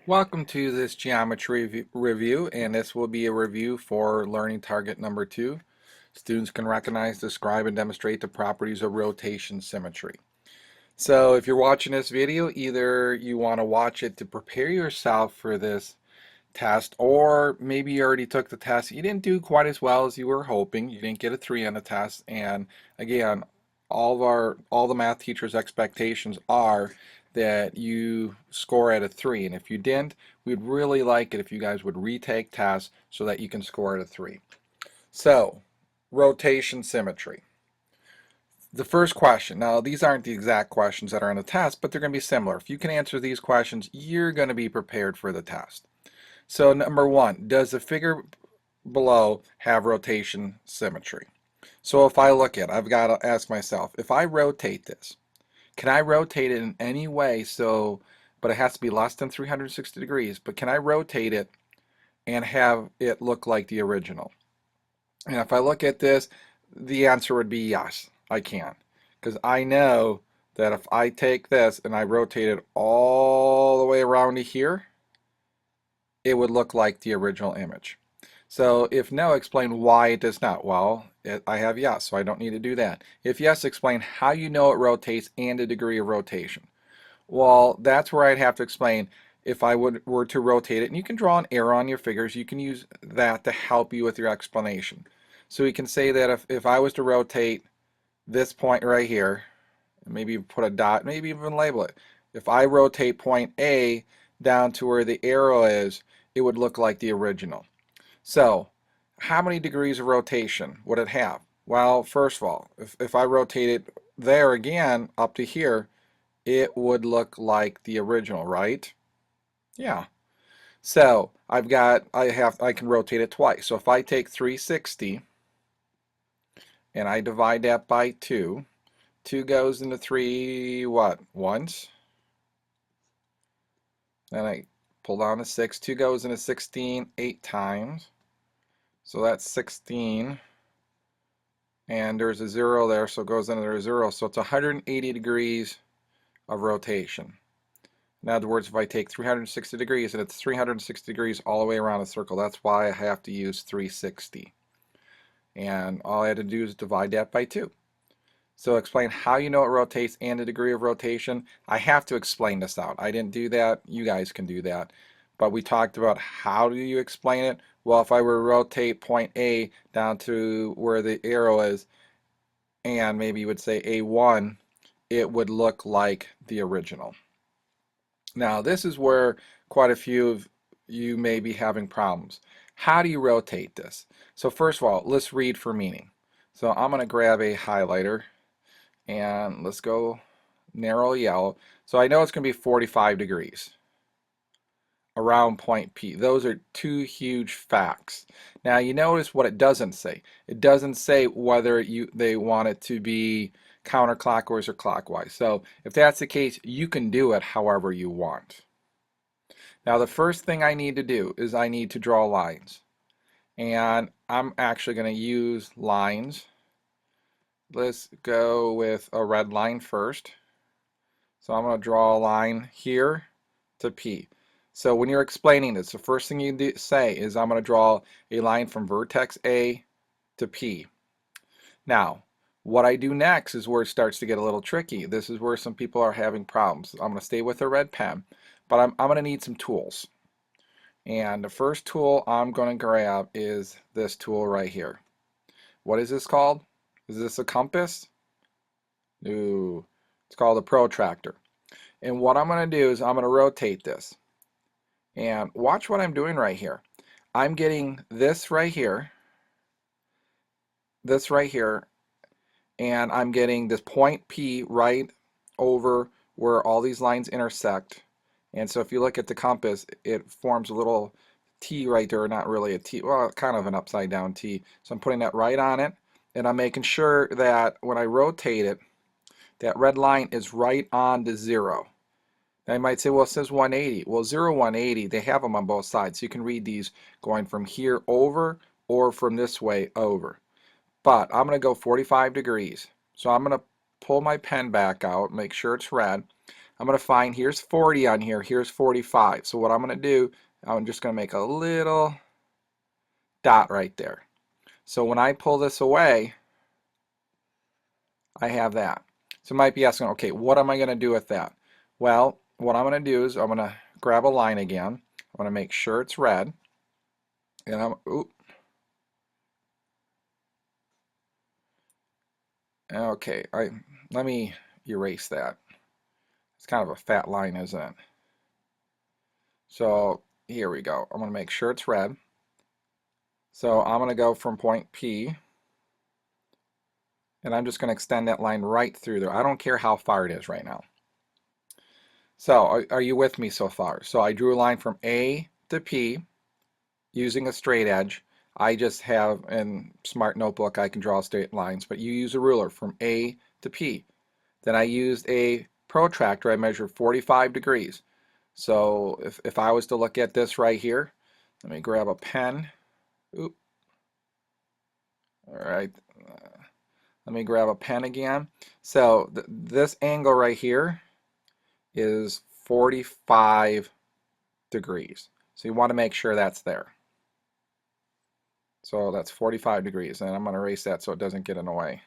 Welcome to this geometry review, and this will be a review for learning target number 2. Students can recognize, describe, and demonstrate the properties of rotation symmetry. So if you're watching this video, either you want to watch it to prepare yourself for this test, or maybe you already took the test. You didn't do quite as well as you were hoping. You didn't get a 3 on the test, and again, all the math teachers' expectations are that you score at a 3, and if you didn't, we'd really like it if you guys would retake tests so that you can score at a 3. So, rotation symmetry. The first question, now these aren't the exact questions that are on the test, but they're going to be similar. If you can answer these questions, you're going to be prepared for the test. So number 1, does the figure below have rotation symmetry? So if I look at it, I've got to ask myself, if I rotate this, can I rotate it in any way but it has to be less than 360 degrees, but can I rotate it and have it look like the original? And if I look at this, the answer would be yes, I can. Because I know that if I take this and I rotate it all the way around to here, it would look like the original image. So if no, explain why it does not. Well, I have yes, so I don't need to do that. If yes, explain how you know it rotates and the degree of rotation. Well, that's where I'd have to explain if I were to rotate it. And you can draw an arrow on your figures. You can use that to help you with your explanation. So we can say that if I was to rotate this point right here, maybe put a dot, maybe even label it. If I rotate point A down to where the arrow is, it would look like the original. So, how many degrees of rotation would it have? Well, first of all, if I rotate it there again up to here, it would look like the original, right? Yeah. So, I can rotate it twice. So if I take 360 and I divide that by 2, 2 goes into 3 what? Once. Then I pull down to 6. 2 goes into 16 8 times. So that's 16, and there's a 0 there, so it goes into a 0. So it's 180 degrees of rotation. In other words, if I take 360 degrees, and it's 360 degrees all the way around a circle, that's why I have to use 360. And all I had to do is divide that by 2. So explain how you know it rotates and the degree of rotation. I have to explain this out. I didn't do that. You guys can do that. But we talked about how do you explain it. Well, if I were to rotate point A down to where the arrow is, and maybe you would say A1, it would look like the original. Now, this is where quite a few of you may be having problems. How do you rotate this? So first of all, let's read for meaning. So I'm going to grab a highlighter, and let's go narrow yellow. So I know it's going to be 45 degrees around point P. Those are two huge facts. Now you notice what it doesn't say. It doesn't say whether they want it to be counterclockwise or clockwise. So if that's the case, you can do it however you want. Now the first thing I need to do is I need to draw lines. And I'm actually going to use lines. Let's go with a red line first. So I'm going to draw a line here to P. So when you're explaining this, the first thing you say is I'm going to draw a line from vertex A to P. Now, what I do next is where it starts to get a little tricky. This is where some people are having problems. I'm going to stay with a red pen, but I'm going to need some tools. And the first tool I'm going to grab is this tool right here. What is this called? Is this a compass? No, it's called a protractor. And what I'm going to do is I'm going to rotate this. And watch what I'm doing right here. I'm getting this right here, and I'm getting this point P right over where all these lines intersect. And so if you look at the compass, it forms a little T right there, not really a T, well, kind of an upside down T. So I'm putting that right on it, and I'm making sure that when I rotate it, that red line is right on the 0. Now you might say, well, it says 180. Well, 0, 180, they have them on both sides. So you can read these going from here over or from this way over. But I'm going to go 45 degrees. So I'm going to pull my pen back out, make sure it's red. I'm going to find, here's 40 on here, here's 45. So what I'm going to do, I'm just going to make a little dot right there. So when I pull this away, I have that. So you might be asking, okay, what am I going to do with that? Well, what I'm going to do is I'm going to grab a line again. I'm going to make sure it's red. And okay, let me erase that. It's kind of a fat line, isn't it? So here we go. I'm going to make sure it's red. So I'm going to go from point P, and I'm just going to extend that line right through there. I don't care how far it is right now. So are you with me so far? So I drew a line from A to P using a straight edge. I just have in Smart Notebook I can draw straight lines, but you use a ruler from A to P. Then I used a protractor. I measured 45 degrees. So if I was to look at this right here, let me grab a pen. Oop. All right. Let me grab a pen again. So this angle right here is 45 degrees. So you want to make sure that's there. So that's 45 degrees, and I'm going to erase that so it doesn't get in the way.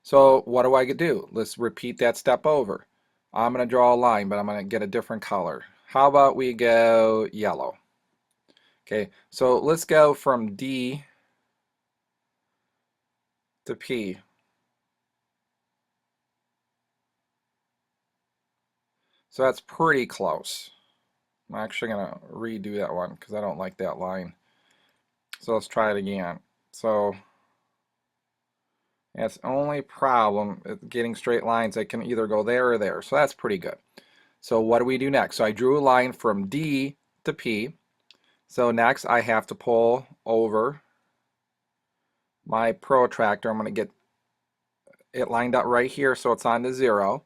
So what do I do? Let's repeat that step over. I'm going to draw a line, but I'm going to get a different color. How about we go yellow? Okay, so let's go from D to P. So that's pretty close. I'm actually going to redo that one because I don't like that line. So let's try it again. So that's the only problem with getting straight lines that can either go there or there. So that's pretty good. So what do we do next? So I drew a line from D to P. So next I have to pull over my protractor. I'm going to get it lined up right here so it's on the 0.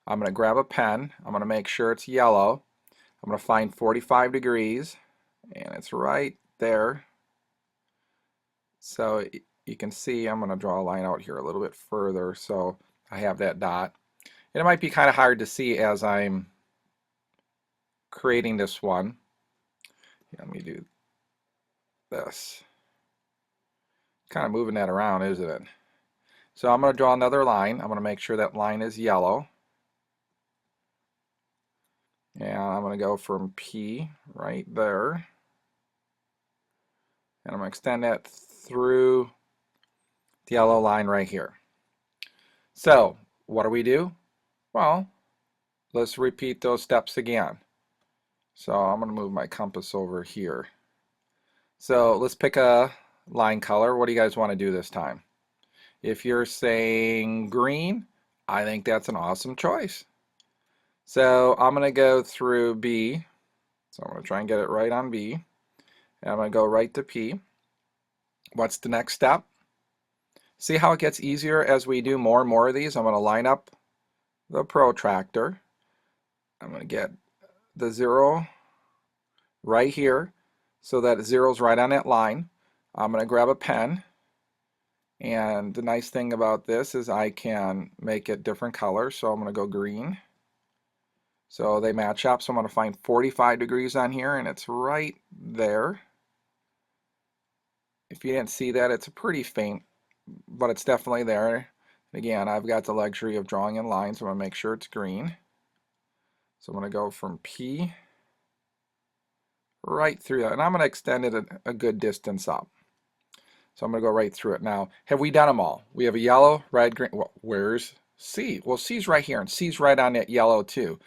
I'm going to grab a pen. I'm going to make sure it's yellow. I'm going to find 45 degrees, and it's right there. So you can see I'm going to draw a line out here a little bit further so I have that dot. And it might be kind of hard to see as I'm creating this one. Let me do this. Kind of moving that around, isn't it? So I'm going to draw another line. I'm going to make sure that line is yellow. And I'm going to go from P right there. And I'm going to extend that through the yellow line right here. So what do? Well, let's repeat those steps again. So I'm going to move my compass over here. So let's pick a line color. What do you guys want to do this time? If you're saying green, I think that's an awesome choice. So I'm going to go through B. So I'm going to try and get it right on B. And I'm going to go right to P. What's the next step? See how it gets easier as we do more and more of these? I'm going to line up the protractor. I'm going to get the 0 right here so that 0 is right on that line. I'm going to grab a pen. And the nice thing about this is I can make it different colors. So I'm going to go green. So they match up. So I'm going to find 45 degrees on here, and it's right there. If you didn't see that, it's pretty faint, but it's definitely there. Again, I've got the luxury of drawing in lines, so I'm going to make sure it's green. So I'm going to go from P right through that, and I'm going to extend it a good distance up. So I'm going to go right through it. Now, have we done them all? We have a yellow, red, green. Well, where's C? Well, C's right here, and C's right on that yellow too.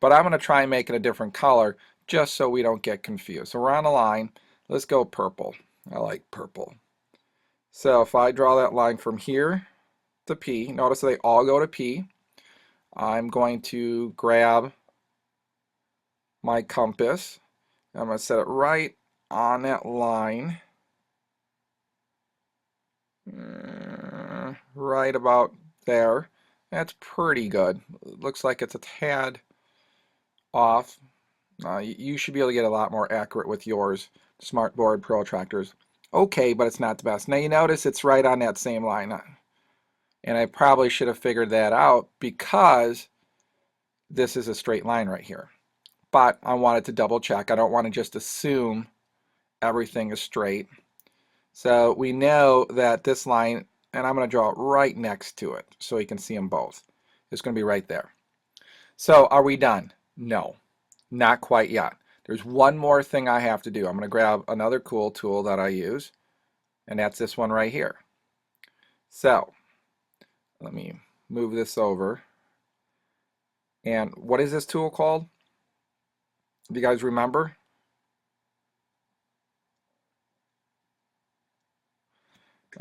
But I'm going to try and make it a different color just so we don't get confused. So we're on a line. Let's go purple. I like purple. So if I draw that line from here to P, notice they all go to P. I'm going to grab my compass. I'm going to set it right on that line. Right about there. That's pretty good. It looks like it's a tad off. You should be able to get a lot more accurate with yours smartboard protractors. Okay, but it's not the best. Now you notice it's right on that same line. And I probably should have figured that out because this is a straight line right here. But I wanted to double check. I don't want to just assume everything is straight. So we know that this line, and I'm going to draw it right next to it so you can see them both. It's going to be right there. So are we done? No, not quite yet. There's one more thing I have to do. I'm going to grab another cool tool that I use, and that's this one right here. So let me move this over. And what is this tool called? Do you guys remember?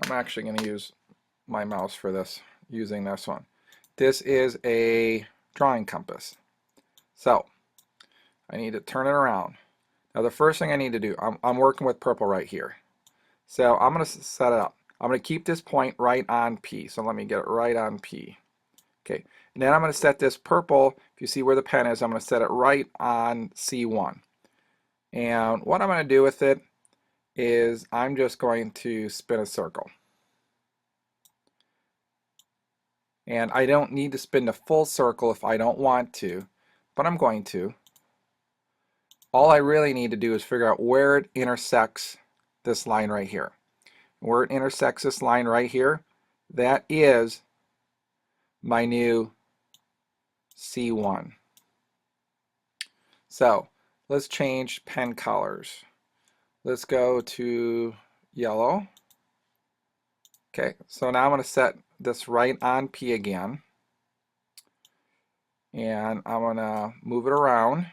I'm actually going to use my mouse for this, using this one. This is a drawing compass. So I need to turn it around. Now the first thing I need to do, I'm working with purple right here. So I'm going to set it up. I'm going to keep this point right on P. So let me get it right on P. Okay, and then I'm going to set this purple, if you see where the pen is, I'm going to set it right on C1. And what I'm going to do with it is I'm just going to spin a circle. And I don't need to spin the full circle if I don't want to, but I'm going to. All I really need to do is figure out where it intersects this line right here. Where it intersects this line right here, that is my new C1. So let's change pen colors. Let's go to yellow. Okay, so now I'm going to set this right on P again. And I'm going to move it around.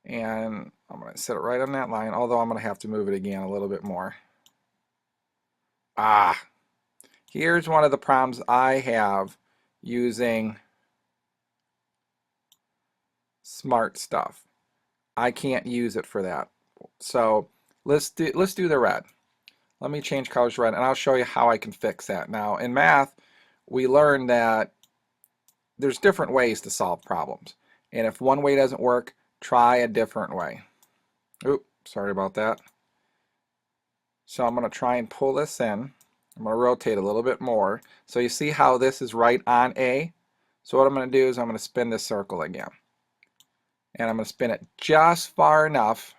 And I'm going to set it right on that line, although I'm going to have to move it again a little bit more. Here's one of the problems I have using smart stuff. I can't use it for that. So let's do the red. Let me change colors to red, and I'll show you how I can fix that. Now in math, we learned that there's different ways to solve problems. And if one way doesn't work, try a different way. Oops, sorry about that. So I'm going to try and pull this in. I'm going to rotate a little bit more. So you see how this is right on A? So what I'm going to do is I'm going to spin this circle again. And I'm going to spin it just far enough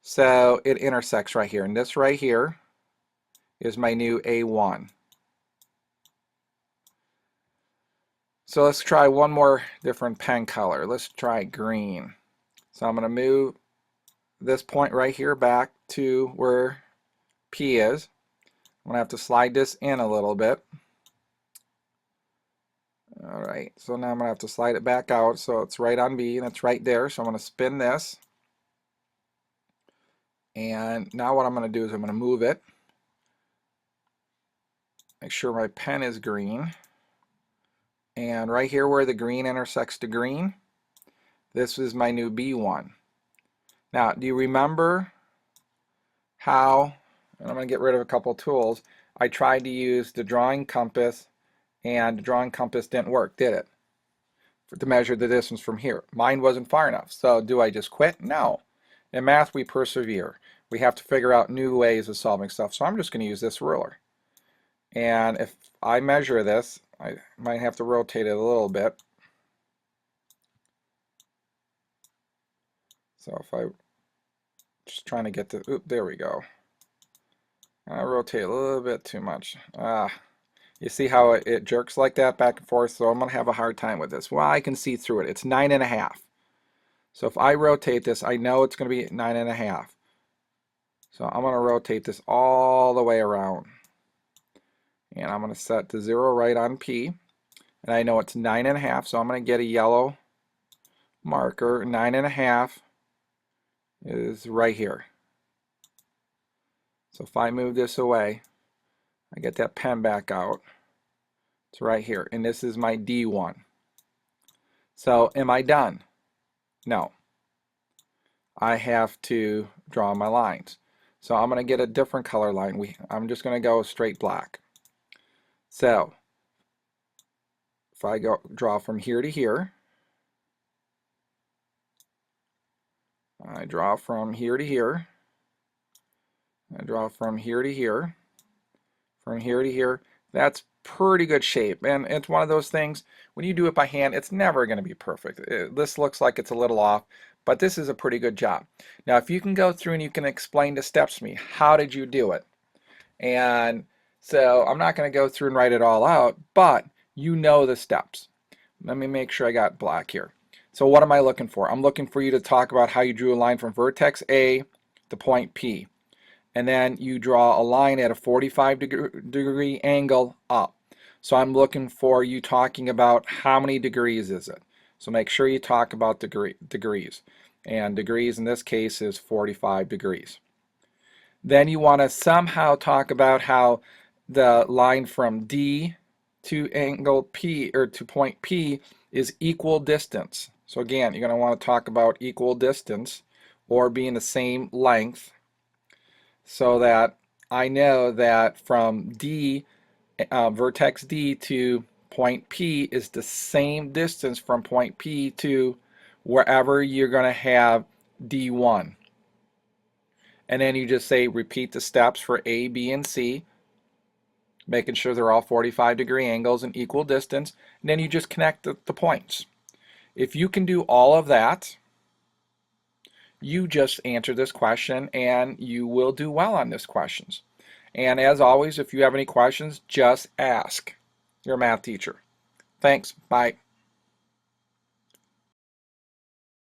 so it intersects right here. And this right here is my new A1. So let's try one more different pen color. Let's try green. So I'm going to move this point right here back to where P is. I'm going to have to slide this in a little bit. Alright, so now I'm going to have to slide it back out so it's right on B and it's right there. So I'm going to spin this. And now what I'm going to do is I'm going to move it. Make sure my pen is green. And right here where the green intersects to green, this is my new B1. Now, do you remember how, and I'm going to get rid of a couple tools, I tried to use the drawing compass and the drawing compass didn't work, did it? To measure the distance from here. Mine wasn't far enough. So do I just quit? No. In math, we persevere. We have to figure out new ways of solving stuff. So I'm just going to use this ruler. And if I measure this, I might have to rotate it a little bit. So if I just trying to get to, oop, there we go. I rotate a little bit too much. You see how it jerks like that back and forth? So I'm going to have a hard time with this. Well, I can see through it. It's 9.5. So if I rotate this, I know it's going to be 9.5. So I'm going to rotate this all the way around. And I'm going to set to 0 right on P. And I know it's 9.5, so I'm going to get a yellow marker. 9.5 is right here. So if I move this away, I get that pen back out. It's right here. And this is my D1. So am I done? No. I have to draw my lines. So I'm going to get a different color line. I'm just going to go straight black. So if I draw from here to here, I draw from here to here, I draw from here to here, from here to here. That's pretty good shape. And it's one of those things, when you do it by hand, it's never going to be perfect. This looks like it's a little off, but this is a pretty good job. Now, if you can go through and you can explain the steps to me, how did you do it? And so I'm not going to go through and write it all out, but you know the steps. Let me make sure I got black here. So what am I looking for? I'm looking for you to talk about how you drew a line from vertex A to point P. And then you draw a line at a 45-degree angle up. So I'm looking for you talking about how many degrees is it. So make sure you talk about degrees. And degrees in this case is 45 degrees. Then you want to somehow talk about how the line from D to angle P, or to point P, is equal distance. So again, you're going to want to talk about equal distance or being the same length, so that I know that from D, vertex D to point P is the same distance from point P to wherever you're going to have D1. And then you just say repeat the steps for A, B, and C, making sure they're all 45-degree angles and equal distance, and then you just connect the points. If you can do all of that, you just answer this question and you will do well on this questions. And as always, if you have any questions, just ask your math teacher. Thanks. Bye.